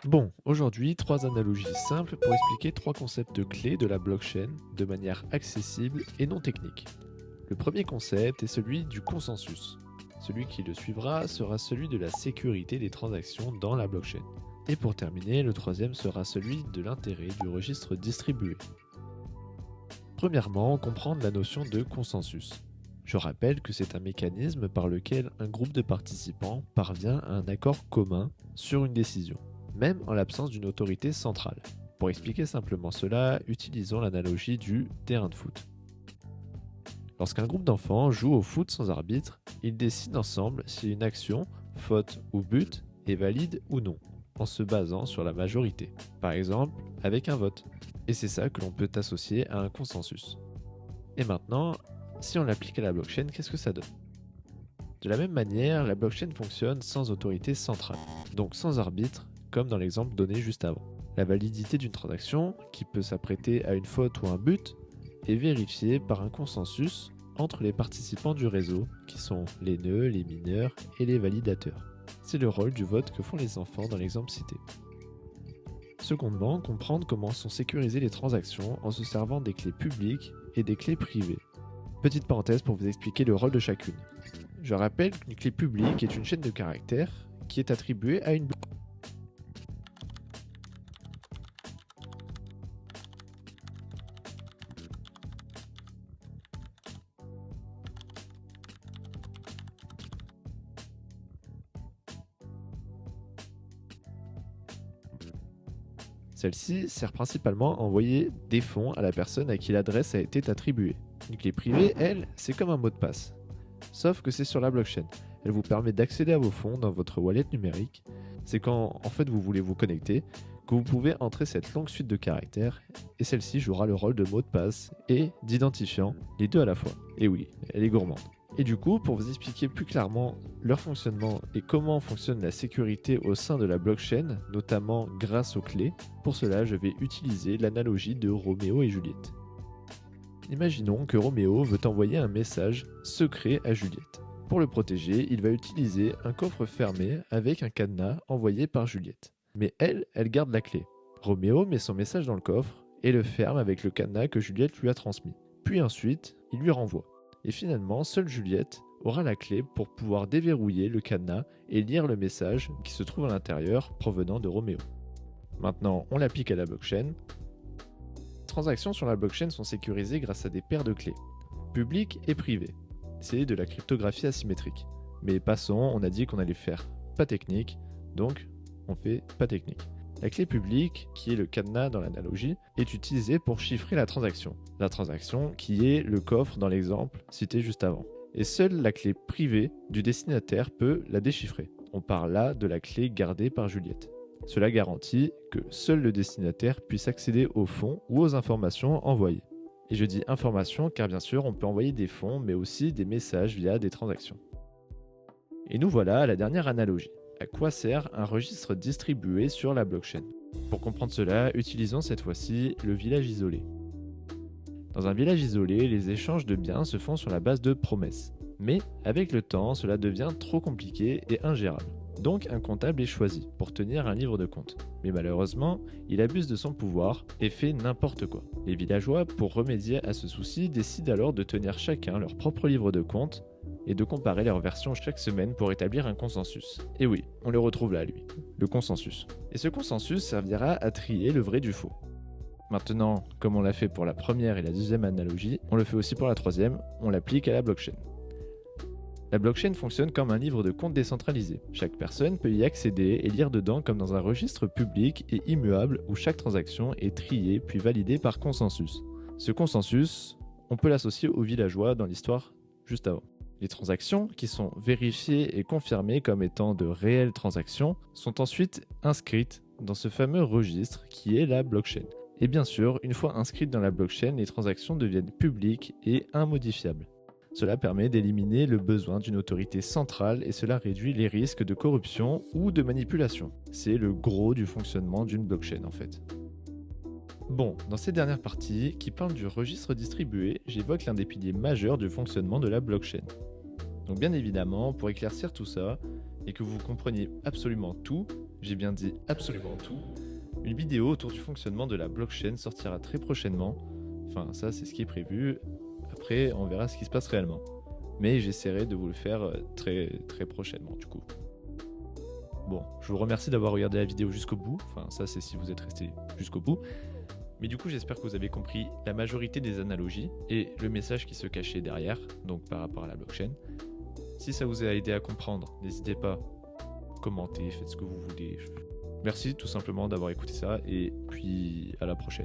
Bon, aujourd'hui, trois analogies simples pour expliquer trois concepts clés de la blockchain de manière accessible et non technique. Le premier concept est celui du consensus. Celui qui le suivra sera celui de la sécurité des transactions dans la blockchain. Et pour terminer, le troisième sera celui de l'intérêt du registre distribué. Premièrement, comprendre la notion de consensus. Je rappelle que c'est un mécanisme par lequel un groupe de participants parvient à un accord commun sur une décision, même en l'absence d'une autorité centrale. Pour expliquer simplement cela, utilisons l'analogie du terrain de foot. Lorsqu'un groupe d'enfants joue au foot sans arbitre, ils décident ensemble si une action, faute ou but, est valide ou non, en se basant sur la majorité, par exemple avec un vote. Et c'est ça que l'on peut associer à un consensus. Et maintenant, si on l'applique à la blockchain, qu'est-ce que ça donne? De la même manière, la blockchain fonctionne sans autorité centrale, donc sans arbitre, comme dans l'exemple donné juste avant. La validité d'une transaction, qui peut s'apprêter à une faute ou un but, est vérifiée par un consensus entre les participants du réseau, qui sont les nœuds, les mineurs et les validateurs. C'est le rôle du vote que font les enfants dans l'exemple cité. Secondement, comprendre comment sont sécurisées les transactions en se servant des clés publiques et des clés privées. Petite parenthèse pour vous expliquer le rôle de chacune. Je rappelle qu'une clé publique est une chaîne de caractères qui est attribuée à une blockchain. Celle-ci sert principalement à envoyer des fonds à la personne à qui l'adresse a été attribuée. Une clé privée, elle, c'est comme un mot de passe. Sauf que c'est sur la blockchain. Elle vous permet d'accéder à vos fonds dans votre wallet numérique. C'est quand en fait vous voulez vous connecter que vous pouvez entrer cette longue suite de caractères et celle-ci jouera le rôle de mot de passe et d'identifiant, les deux à la fois. Et oui, elle est gourmande. Et du coup, pour vous expliquer plus clairement leur fonctionnement et comment fonctionne la sécurité au sein de la blockchain, notamment grâce aux clés, pour cela je vais utiliser l'analogie de Roméo et Juliette. Imaginons que Roméo veut envoyer un message secret à Juliette. Pour le protéger, il va utiliser un coffre fermé avec un cadenas envoyé par Juliette. Mais elle garde la clé. Roméo met son message dans le coffre et le ferme avec le cadenas que Juliette lui a transmis. Puis ensuite, il lui renvoie. Et finalement, seule Juliette aura la clé pour pouvoir déverrouiller le cadenas et lire le message qui se trouve à l'intérieur provenant de Roméo. Maintenant, on l'applique à la blockchain. Les transactions sur la blockchain sont sécurisées grâce à des paires de clés, publiques et privées. C'est de la cryptographie asymétrique. Mais passons, on a dit qu'on allait faire pas technique, donc on fait pas technique. La clé publique, qui est le cadenas dans l'analogie, est utilisée pour chiffrer la transaction. La transaction qui est le coffre dans l'exemple cité juste avant. Et seule la clé privée du destinataire peut la déchiffrer. On parle là de la clé gardée par Juliette. Cela garantit que seul le destinataire puisse accéder aux fonds ou aux informations envoyées. Et je dis informations car bien sûr on peut envoyer des fonds mais aussi des messages via des transactions. Et nous voilà à la dernière analogie. À quoi sert un registre distribué sur la blockchain? Pour comprendre cela, utilisons cette fois-ci le village isolé. Dans un village isolé, les échanges de biens se font sur la base de promesses. Mais avec le temps, cela devient trop compliqué et ingérable. Donc un comptable est choisi pour tenir un livre de compte. Mais malheureusement, il abuse de son pouvoir et fait n'importe quoi. Les villageois, pour remédier à ce souci, décident alors de tenir chacun leur propre livre de compte et de comparer leurs versions chaque semaine pour établir un consensus. Et oui, on le retrouve là, lui, le consensus. Et ce consensus servira à trier le vrai du faux. Maintenant, comme on l'a fait pour la première et la deuxième analogie, on le fait aussi pour la troisième, on l'applique à la blockchain. La blockchain fonctionne comme un livre de compte décentralisé. Chaque personne peut y accéder et lire dedans comme dans un registre public et immuable où chaque transaction est triée puis validée par consensus. Ce consensus, on peut l'associer aux villageois dans l'histoire juste avant. Les transactions, qui sont vérifiées et confirmées comme étant de réelles transactions, sont ensuite inscrites dans ce fameux registre qui est la blockchain. Et bien sûr, une fois inscrites dans la blockchain, les transactions deviennent publiques et immodifiables. Cela permet d'éliminer le besoin d'une autorité centrale et cela réduit les risques de corruption ou de manipulation. C'est le gros du fonctionnement d'une blockchain en fait. Bon, dans cette dernière partie, qui parle du registre distribué, j'évoque l'un des piliers majeurs du fonctionnement de la blockchain. Donc bien évidemment, pour éclaircir tout ça, et que vous compreniez absolument tout, j'ai bien dit absolument tout. Une vidéo autour du fonctionnement de la blockchain sortira très prochainement. Enfin, ça, c'est ce qui est prévu. Après, on verra ce qui se passe réellement. Mais j'essaierai de vous le faire très, très prochainement, du coup. Bon, je vous remercie d'avoir regardé la vidéo jusqu'au bout. Enfin, ça, c'est si vous êtes resté jusqu'au bout. Mais du coup, j'espère que vous avez compris la majorité des analogies et le message qui se cachait derrière, donc par rapport à la blockchain. Si ça vous a aidé à comprendre, n'hésitez pas, commentez, faites ce que vous voulez. Merci tout simplement d'avoir écouté ça et puis à la prochaine.